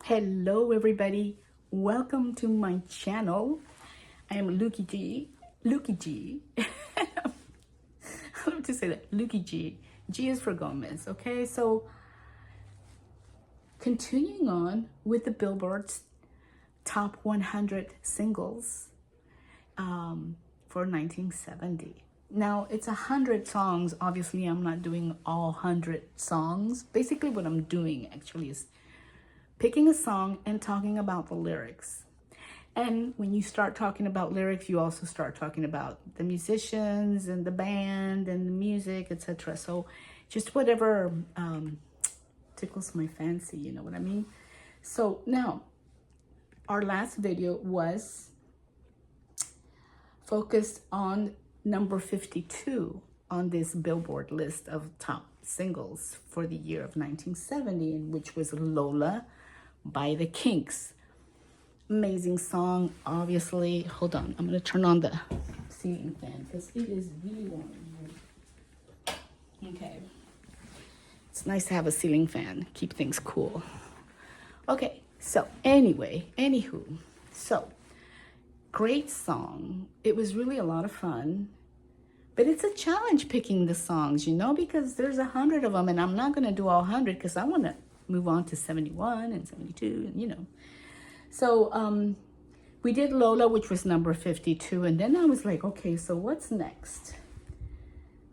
Hello everybody, welcome to my channel. I am Lukey G. Lukey G. I love to say that. Lukey G. G is for Gomez. Okay, so continuing on with the Billboard's top 100 singles for 1970. Now it's 100 songs. Obviously, I'm not doing all 100 songs. Basically, what I'm doing actually is picking a song and talking about the lyrics. And when you start talking about lyrics, you also start talking about the musicians and the band and the music, etc. So just whatever tickles my fancy, you know what I mean? So now, our last video was focused on number 52 on this Billboard list of top singles for the year of 1970, which was Lola by the Kinks. Amazing song, obviously. Hold on, I'm gonna turn on the ceiling fan because it is really warm in here. Okay, it's nice to have a ceiling fan, keep things cool. Okay, so anywho, so great song. It was really a lot of fun, but it's a challenge picking the songs, you know, because there's 100 of them and I'm not gonna do all 100 because I want to move on to 71 and 72 and you know. So we did Lola, which was number 52, and then I was like, okay, so what's next?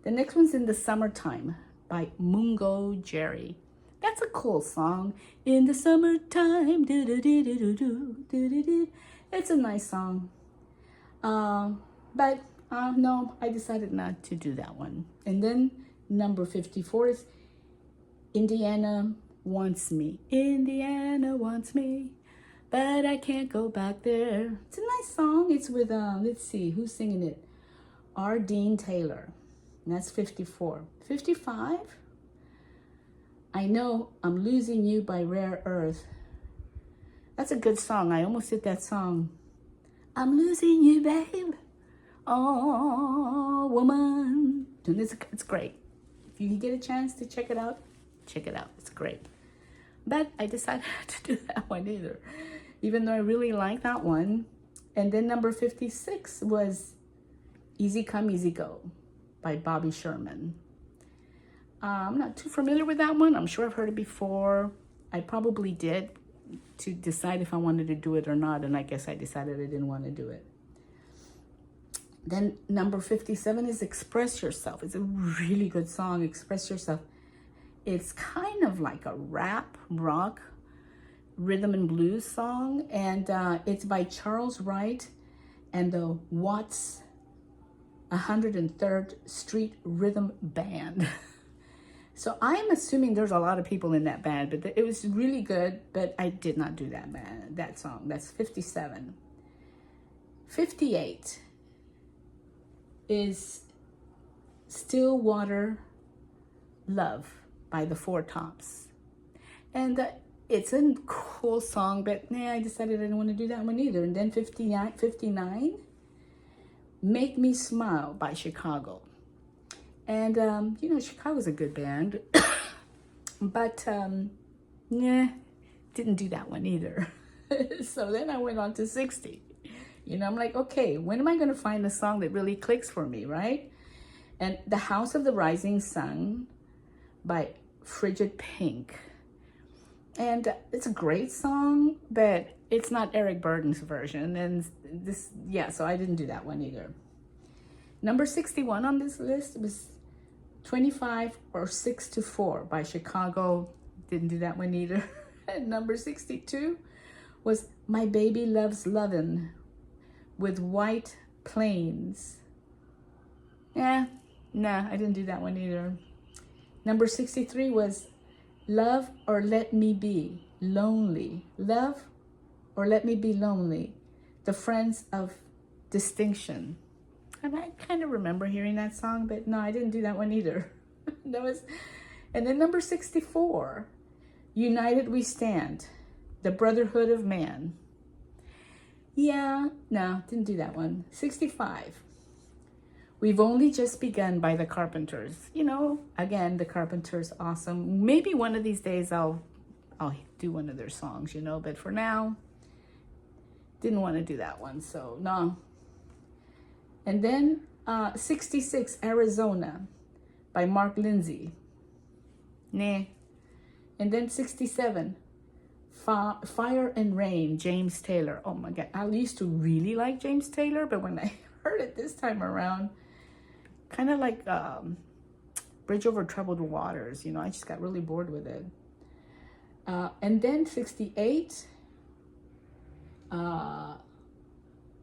The next one's In the Summertime by Mungo Jerry. That's a cool song. In the summertime, do-do-do-do-do-do-do-do. It's a nice song. But no, I decided not to do that one. And then number 54 is Indiana Wants Me. Indiana wants me, but I can't go back there. It's a nice song. It's with, let's see, who's singing it? R. Dean Taylor. And that's 54. 55, I Know I'm Losing You by Rare Earth. That's a good song. I almost did that song. I'm losing you, babe. Oh, woman. And it's great. If you can get a chance to check it out, check it out. It's great. But I decided not to do that one either, even though I really like that one. And then number 56 was Easy Come, Easy Go by Bobby Sherman. I'm not too familiar with that one. I'm sure I've heard it before. I probably did to decide if I wanted to do it or not, and I guess I decided I didn't want to do it. Then number 57 is Express Yourself. It's a really good song, Express Yourself. It's kind of like a rap, rock, rhythm and blues song, and it's by Charles Wright and the Watts 103rd Street Rhythm Band. So I'm assuming there's a lot of people in that band, but it was really good, but I did not do that song. That's 57. 58 is Stillwater Love by the Four Tops. And it's a cool song, but I decided I didn't want to do that one either. And then 59, Make Me Smile by Chicago. And, you know, Chicago's a good band, but, didn't do that one either. So then I went on to 60. You know, I'm like, okay, when am I going to find a song that really clicks for me, right? And The House of the Rising Sun by Frigid Pink. And it's a great song, but it's not Eric Burden's version. And this, yeah, so I didn't do that one either. Number 61 on this list was 25 or 6 to 4 by Chicago. Didn't do that one either. And number 62 was My Baby Loves Lovin' with White Plains. Nah, I didn't do that one either. Number 63 was Love or Let Me Be Lonely. Love or Let Me Be Lonely, The Friends of Distinction. And I kind of remember hearing that song, but no, I didn't do that one either. And then number 64, United We Stand, The Brotherhood of Man. Yeah, no, didn't do that one. 65, We've Only Just Begun by the Carpenters. You know, again, the Carpenters, awesome. Maybe one of these days I'll I'll do one of their songs, you know. But for now, didn't want to do that one, so no. And then 66, Arizona by Mark Lindsay. Nah. And then 67, Fire and Rain, James Taylor. Oh my God, I used to really like James Taylor, but when I heard it this time around, kind of like Bridge Over Troubled Waters, you know, I just got really bored with it. And then 68,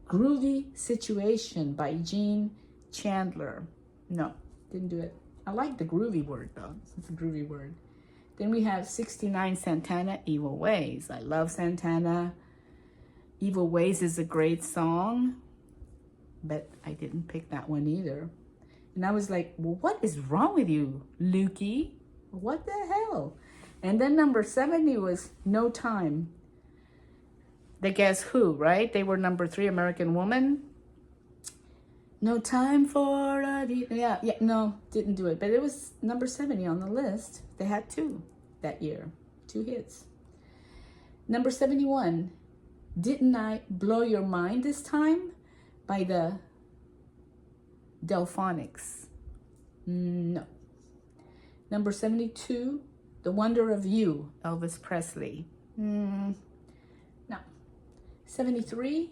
Groovy Situation by Gene Chandler. No, didn't do it. I like the groovy word though. It's a groovy word. Then we have 69, Santana, Evil Ways. I love Santana. Evil Ways is a great song, but I didn't pick that one either. And I was like, well, what is wrong with you, Lukey? What the hell? And then number 70 was No Time. The Guess Who, right? They were number 3, American Woman. No time for a... Yeah, no, didn't do it. But it was number 70 on the list. They had 2 that year. 2 hits. Number 71, Didn't I Blow Your Mind This Time? By the Delphonics. No. Number 72, The Wonder of You, Elvis Presley. No. 73,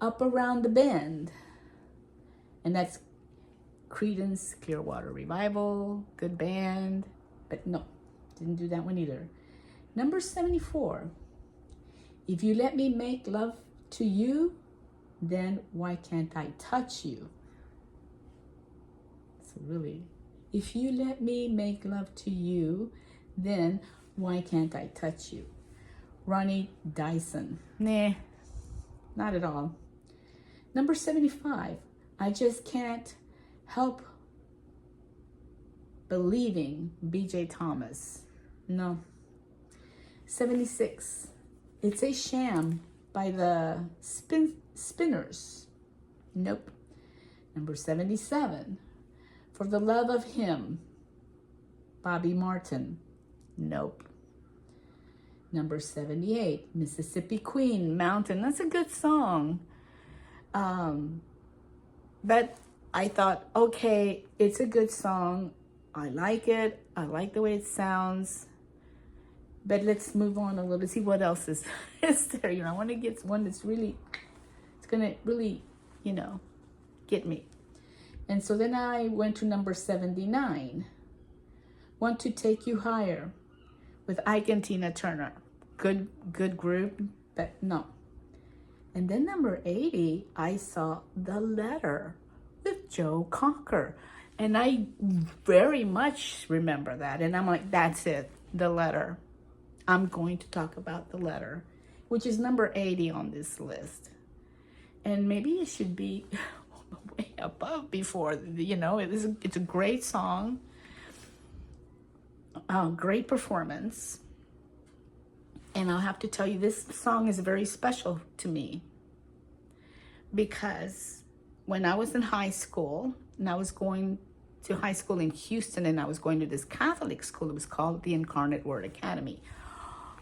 Up Around the Bend. And that's Creedence Clearwater Revival, good band, but no, didn't do that one either. Number 74, If You Let Me Make Love to You, Then Why Can't I Touch You? So really, if you let me make love to you, then why can't I touch you? Ronnie Dyson. Nah, not at all. Number 75, I Just Can't Help Believing, B.J. Thomas. No. 76, It's a Sham by the Spinners. Nope. Number 77, For the Love of Him, Bobby Martin. Nope. Number 78, Mississippi Queen, Mountain. That's a good song. But I thought, okay, it's a good song. I like it. I like the way it sounds. But let's move on a little bit, see what else is there. You know, I want to get one that's really, it's going to really, you know, get me. And so then I went to number 79, Want to Take You Higher with Ike and Tina Turner. Good group, but no. And then number 80, I saw The Letter with Joe Cocker. And I very much remember that. And I'm like, that's it, The Letter. I'm going to talk about The Letter, which is number 80 on this list. And maybe it should be way above before, you know, it's a great song. Great performance. And I'll have to tell you, this song is very special to me because when I was in high school, and I was going to high school in Houston, and I was going to this Catholic school, it was called the Incarnate Word Academy.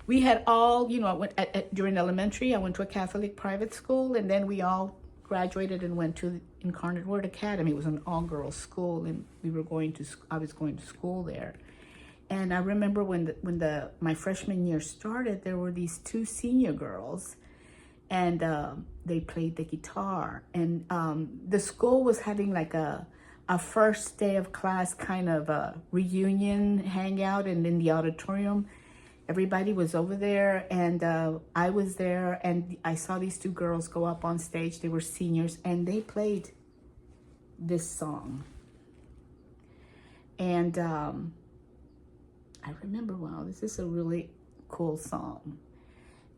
We had all, you know, I went during elementary, I went to a Catholic private school, and then we all graduated and went to the Incarnate Word Academy. It was an all-girls school, and I was going to school there. And I remember when my freshman year started, there were these 2 senior girls, and they played the guitar. And the school was having like a first day of class kind of a reunion hangout, and in the auditorium, everybody was over there, and I was there, and I saw these 2 girls go up on stage. They were seniors, and they played this song. And I remember, wow, this is a really cool song.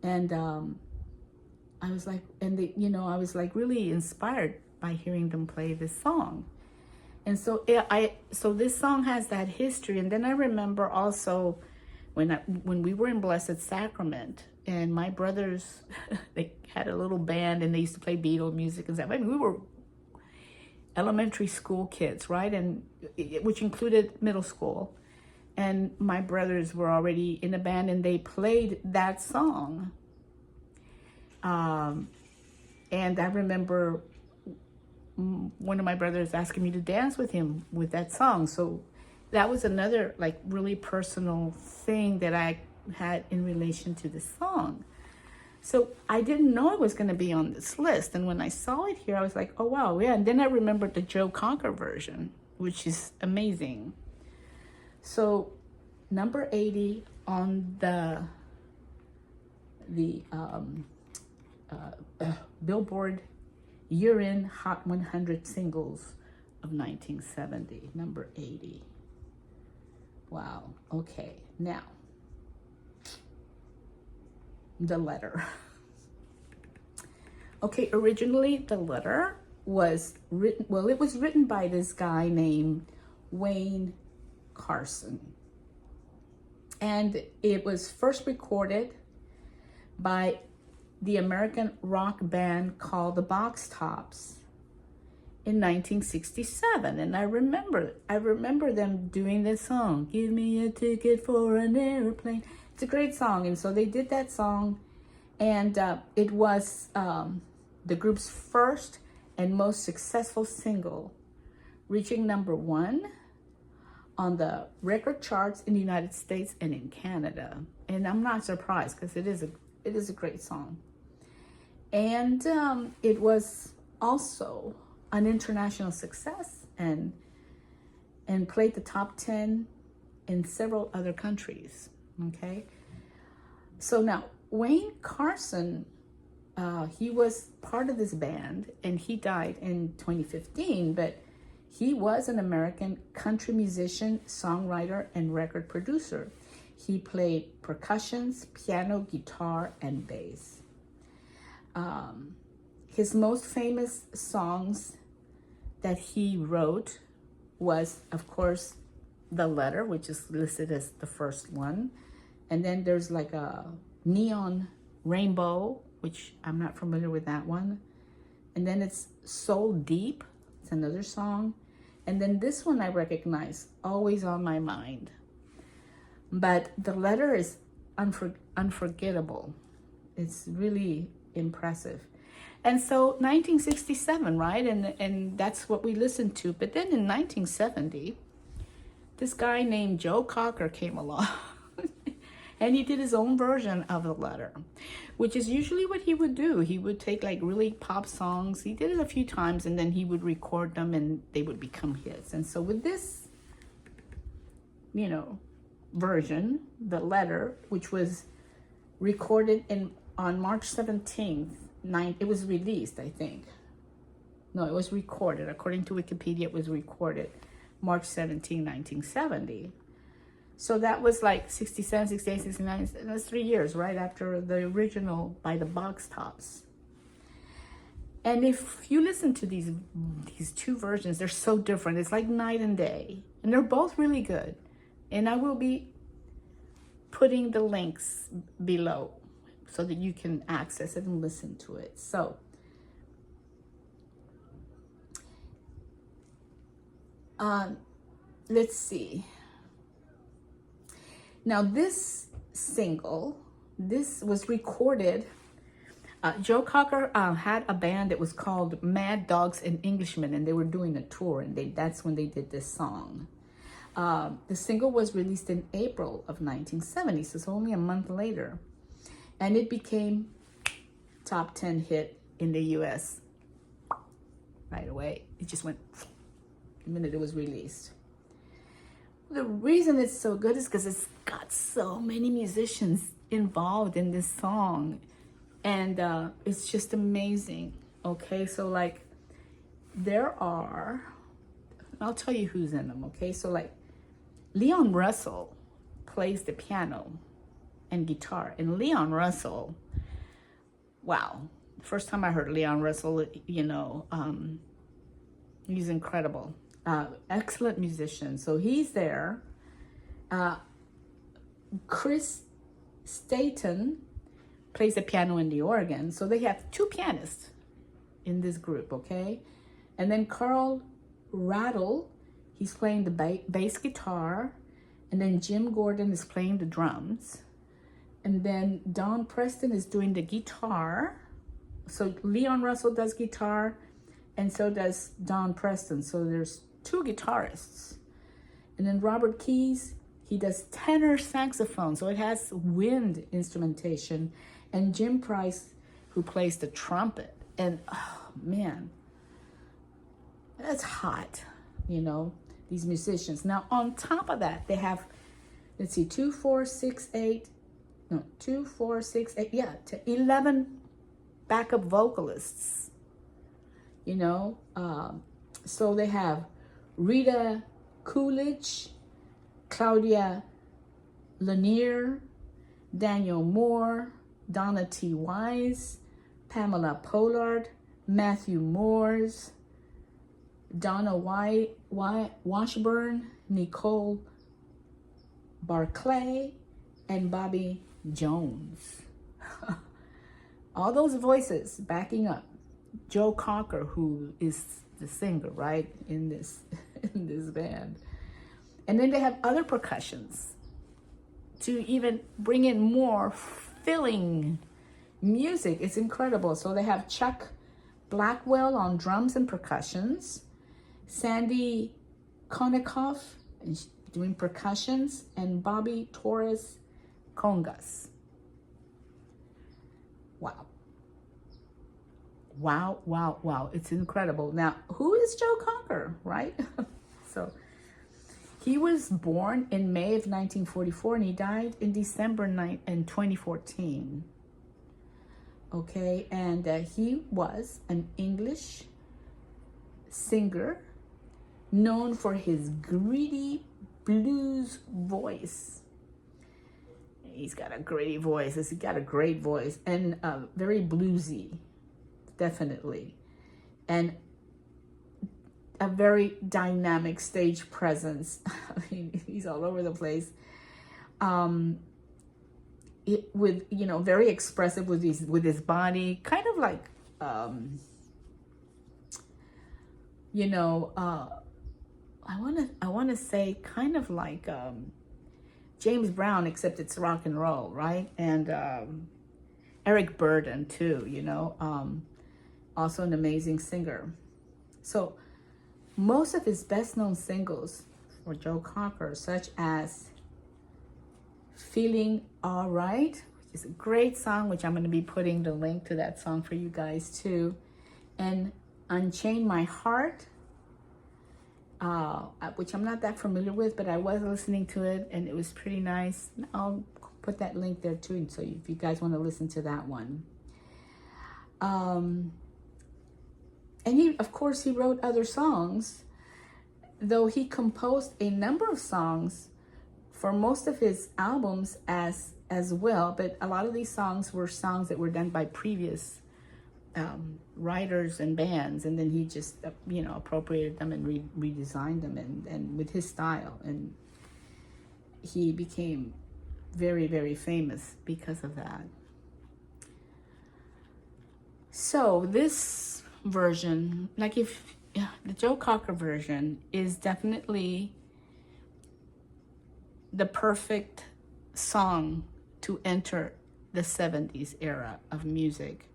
And I was like, I was like really inspired by hearing them play this song. And so so this song has that history. And then I remember also when we were in Blessed Sacrament, and my brothers, they had a little band, and they used to play Beatles music and stuff. I mean, we were elementary school kids, right? And which included middle school. and my brothers were already in a band, and they played that song. And I remember one of my brothers asking me to dance with him with that song. So that was another like really personal thing that I had in relation to the song. So I didn't know it was going to be on this list. And when I saw it here, I was like, oh, wow, yeah. And then I remembered the Joe Cocker version, which is amazing. So number 80 on the Billboard Year-In Hot 100 Singles of 1970, number 80. Wow, okay, now, The Letter. Okay, originally The Letter was written, well, it was written by this guy named Wayne Carson. And it was first recorded by the American rock band called the Box Tops in 1967. And I remember them doing this song, "Give Me a Ticket for an Airplane." It's a great song. And so they did that song, and it was the group's first and most successful single, reaching number 1 on the record charts in the United States and in Canada. And I'm not surprised, because it is a great song. And it was also an international success, and played the top 10 in several other countries. Okay, so now Wayne Carson, he was part of this band, and he died in 2015, but he was an American country musician, songwriter, and record producer. He played percussions, piano, guitar, and bass. His most famous songs that he wrote was, of course, The Letter, which is listed as the first one. And then there's like a Neon Rainbow, which I'm not familiar with that one. And then it's Soul Deep, it's another song. And then this one I recognize, Always on My Mind. But The Letter is unforgettable. It's really impressive. And so 1967, right? And that's what we listened to. But then in 1970, this guy named Joe Cocker came along. And he did his own version of The Letter, which is usually what he would do. He would take like really pop songs. He did it a few times, and then he would record them, and they would become hits. And so with this, version, The Letter, which was recorded on March 17th, it was released, I think. No, it was recorded. According to Wikipedia, it was recorded March 17, 1970. So that was like 67, 68, 69. That's 3 years, right after the original by the Box Tops. And if you listen to these two versions, they're so different. It's like night and day. And they're both really good. And I will be putting the links below so that you can access it and listen to it. So, let's see. Now this single, this was recorded, Joe Cocker had a band that was called Mad Dogs and Englishmen, and they were doing a tour, and that's when they did this song. The single was released in April of 1970, so it's only a month later. And it became top 10 hit in the US right away. It just went the minute it was released. The reason it's so good is because it's got so many musicians involved in this song. And it's just amazing. Okay, so like there are, I'll tell you who's in them. Okay, so like Leon Russell plays the piano and guitar. And Leon Russell, wow. The first time I heard Leon Russell, he's incredible. Excellent musician. So he's there. Chris Staton plays the piano and the organ. So they have 2 pianists in this group, okay? And then Carl Rattle, he's playing the bass guitar. And then Jim Gordon is playing the drums. And then Don Preston is doing the guitar. So Leon Russell does guitar, and so does Don Preston. So there's two guitarists. And then Robert Keys, he does tenor saxophone. So it has wind instrumentation. And Jim Price, who plays the trumpet. And oh man, that's hot, you know, these musicians. Now on top of that, they have, let's see, 2, 4, 6, 8, no, 2, 4, 6, 8, yeah, to 11 backup vocalists, you know. So they have Rita Coolidge, Claudia Lanier, Daniel Moore, Donna T. Wise, Pamela Pollard, Matthew Moores, Donna Washburn, Nicole Barclay, and Bobby Jones. All those voices backing up Joe Cocker, who is the singer, right, in this in this band. And then they have other percussions to even bring in more filling music. It's incredible. So they have Chuck Blackwell on drums and percussions, Sandy Konikoff doing percussions, and Bobby Torres congas. Wow. Wow, wow, wow. It's incredible. Now, who is Joe Cocker, right? So he was born in May of 1944 and he died in December in 2014. Okay, and he was an English singer known for his gritty blues voice. He's got a gritty voice. He's got a great voice and very bluesy, definitely. And a very dynamic stage presence. I mean, he's all over the place. With, you know, very expressive with his body, kind of like, you know, I wanna say kind of like James Brown, except it's rock and roll, right? And Eric Burdon too, you know, also an amazing singer. So most of his best known singles for Joe Cocker, such as Feeling All Right, which is a great song, which I'm going to be putting the link to that song for you guys too, and Unchain My Heart, which I'm not that familiar with, but I was listening to it and it was pretty nice. I'll put that link there too, so if you guys want to listen to that one. And he, of course, he wrote other songs, though he composed a number of songs for most of his albums as well. But a lot of these songs were songs that were done by previous writers and bands, and then he just, you know, appropriated them and redesigned them and with his style. And he became very, very famous because of that. So this version, like the Joe Cocker version, is definitely the perfect song to enter the 70s era of music.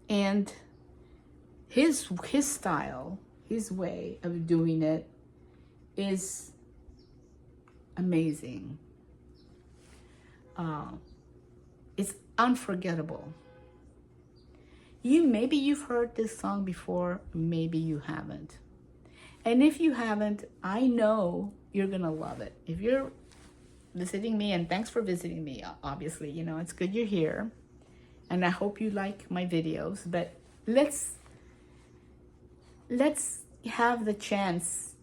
And his style, his way of doing it is amazing. It's unforgettable. Maybe you've heard this song before, maybe you haven't. And if you haven't, I know you're gonna love it. If you're visiting me, and thanks for visiting me, obviously, you know, it's good you're here. And I hope you like my videos, but let's have the chance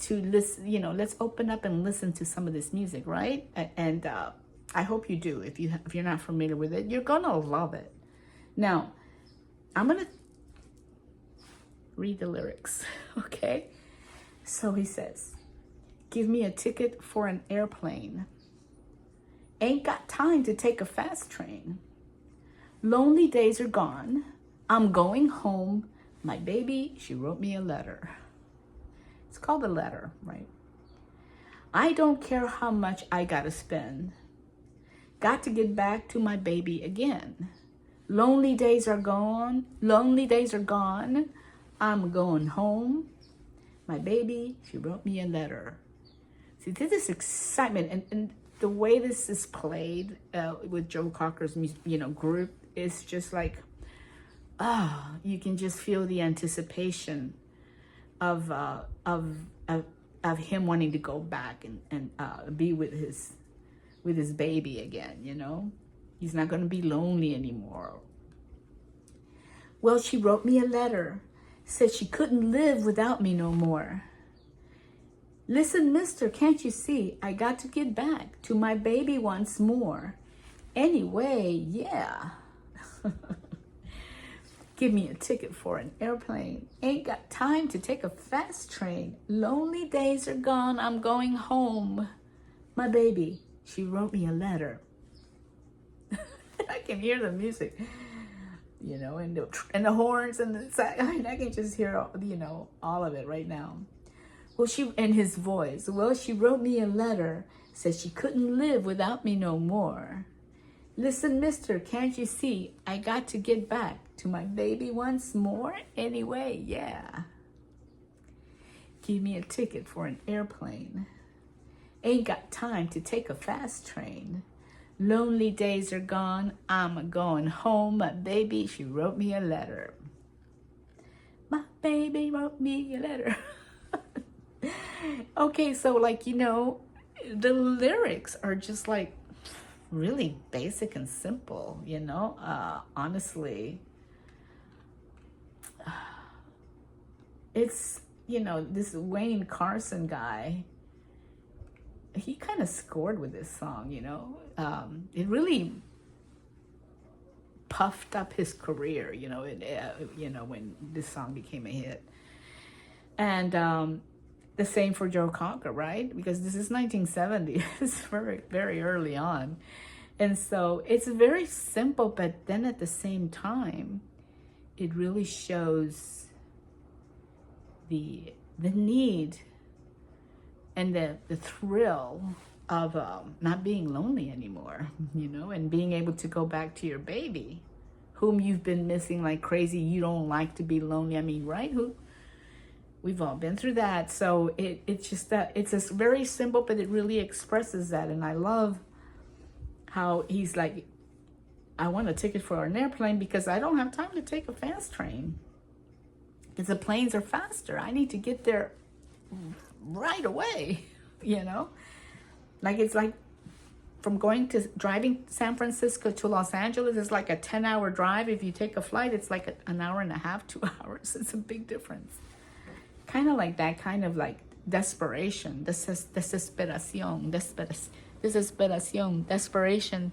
to listen, you know, let's open up and listen to some of this music, right? And I hope you do. If you're not familiar with it, you're gonna love it. Now, I'm gonna read the lyrics, okay? So he says, give me a ticket for an airplane. Ain't got time to take a fast train. Lonely days are gone. I'm going home. My baby, she wrote me a letter. It's called a letter, right? I don't care how much I gotta spend. Got to get back to my baby again. Lonely days are gone. Lonely days are gone. I'm going home. My baby, she wrote me a letter. See, this is excitement. And the way this is played with Joe Cocker's, group is just like, you can just feel the anticipation of him wanting to go back and be with his baby again, He's not going to be lonely anymore. Well, she wrote me a letter, said she couldn't live without me no more. Listen, mister, can't you see? I got to get back to my baby once more. Anyway, yeah. Give me a ticket for an airplane. Ain't got time to take a fast train. Lonely days are gone. I'm going home. My baby, she wrote me a letter. I can hear the music, and the horns and I can just hear all of it right now. Well, and his voice. Well, she wrote me a letter, said she couldn't live without me no more. Listen, mister, can't you see? I got to get back to my baby once more. Anyway, yeah. Give me a ticket for an airplane. Ain't got time to take a fast train. Lonely days are gone. I'm going home. My baby, she wrote me a letter. My baby wrote me a letter. Okay, so the lyrics are just like really basic and simple, honestly. It's, this Wayne Carson guy, he kind of scored with this song, it really puffed up his career, when this song became a hit. And the same for Joe Cocker, right? Because this is 1970. It's very, very early on. And so it's very simple, but then at the same time, it really shows the need and the thrill of not being lonely anymore, and being able to go back to your baby, whom you've been missing like crazy. You don't like to be lonely. I mean, right? We've all been through that. So it's just that it's just very simple, but it really expresses that. And I love how he's like, I want a ticket for an airplane because I don't have time to take a fast train. Because the planes are faster. I need to get there right away, Like it's like from driving San Francisco to Los Angeles is like a 10-hour drive. If you take a flight, it's like an hour and a half, 2 hours. It's a big difference. Kind of like that, kind of like desperation, desesperación, desperation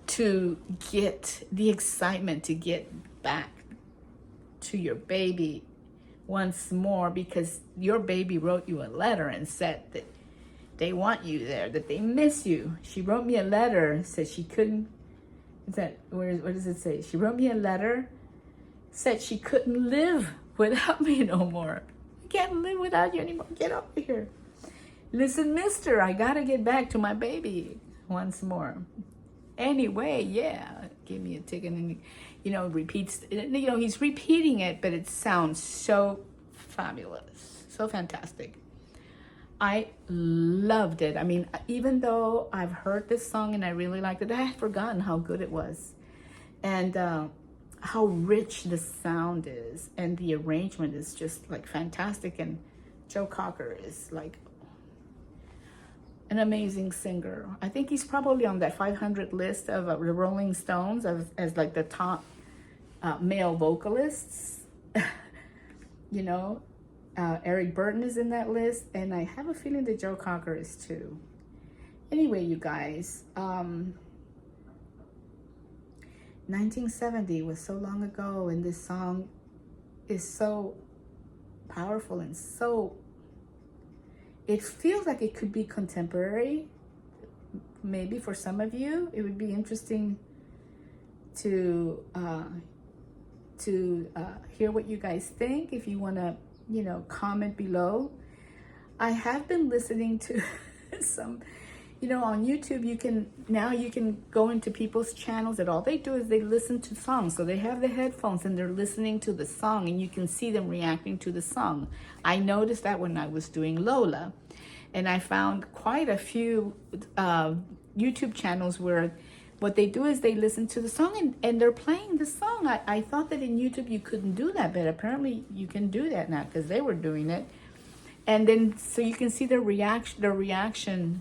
to get the excitement to get back to your baby once more, because your baby wrote you a letter and said that they want you there, that they miss you. She wrote me a letter, said she couldn't, what does it say? She wrote me a letter, said she couldn't live without me no more. I can't live without you anymore. Get over here. Listen, mister, I gotta get back to my baby once more. Anyway, yeah, give me a ticket. And, repeats, he's repeating it, but it sounds so fabulous, so fantastic. I loved it. I mean, even though I've heard this song and I really liked it, I had forgotten how good it was. And how rich the sound is, and the arrangement is just like fantastic. And Joe Cocker is like an amazing singer. I think he's probably on that 500 list of the Rolling Stones as like the top male vocalists. Eric Burton is in that list, and I have a feeling that Joe Cocker is too. Anyway, you guys, 1970 was so long ago, and this song is so powerful and so, it feels like it could be contemporary. Maybe for some of you, it would be interesting to hear what you guys think. If you want to you know, comment below. I have been listening to some, you know, on YouTube, you can go into people's channels and all they do is they listen to songs. So they have the headphones and they're listening to the song and you can see them reacting to the song. I noticed that when I was doing Lola, and I found quite a few YouTube channels where what they do is they listen to the song and they're playing the song. I thought that in YouTube you couldn't do that, but apparently you can do that now because they were doing it. And then so you can see their reaction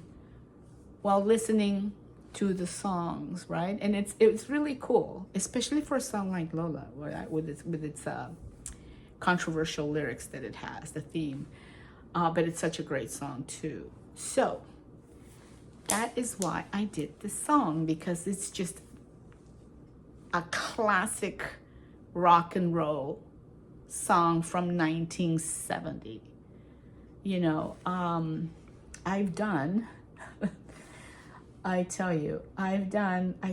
while listening to the songs, right? And it's really cool, especially for a song like Lola, with its controversial lyrics that it has, the theme. But it's such a great song too. So that is why I did this song, because it's just a classic rock and roll song from 1970. You know, I've done, I tell you, I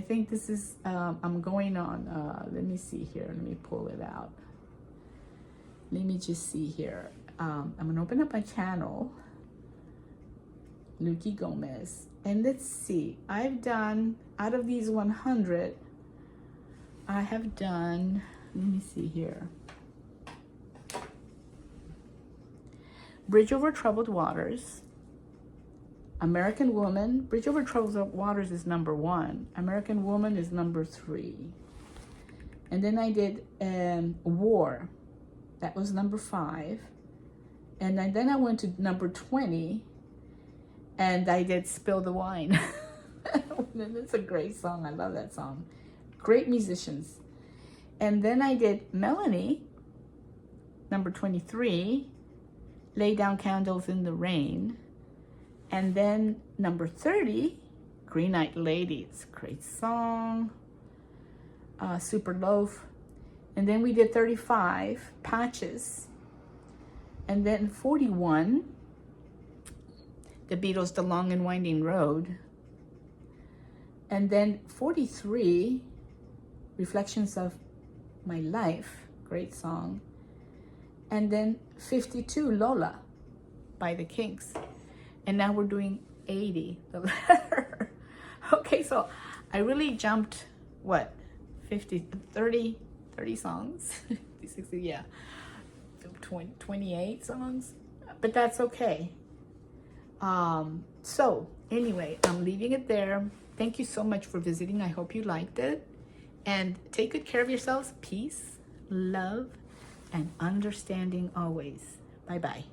think this is, I'm going on, let me see here, let me pull it out. Let me just see here. I'm gonna open up my channel, Luki Gomez, and let's see, I've done, out of these 100, I have done, let me see here, Bridge Over Troubled Waters, American Woman. Bridge Over Troubled Waters is number 1. American Woman is number 3. And then I did War. That was number 5. And then I went to number 20. And I did Spill the Wine. It's a great song. I love that song. Great musicians. And then I did Melanie, number 23. Lay Down Candles in the Rain. And then number 30, Green Eyed Lady. It's a great song. Super Loaf. And then we did 35, Patches. And then 41, the Beatles' The Long and Winding Road. And then 43, Reflections of My Life. Great song. And then 52, Lola by the Kinks. And now we're doing 80, the letter. Okay, so I really jumped, what, 30 songs? 60, yeah, 28 songs, but that's okay. So anyway, I'm leaving it there. Thank you so much for visiting. I hope you liked it. And take good care of yourselves. Peace, love, and understanding always. Bye-bye.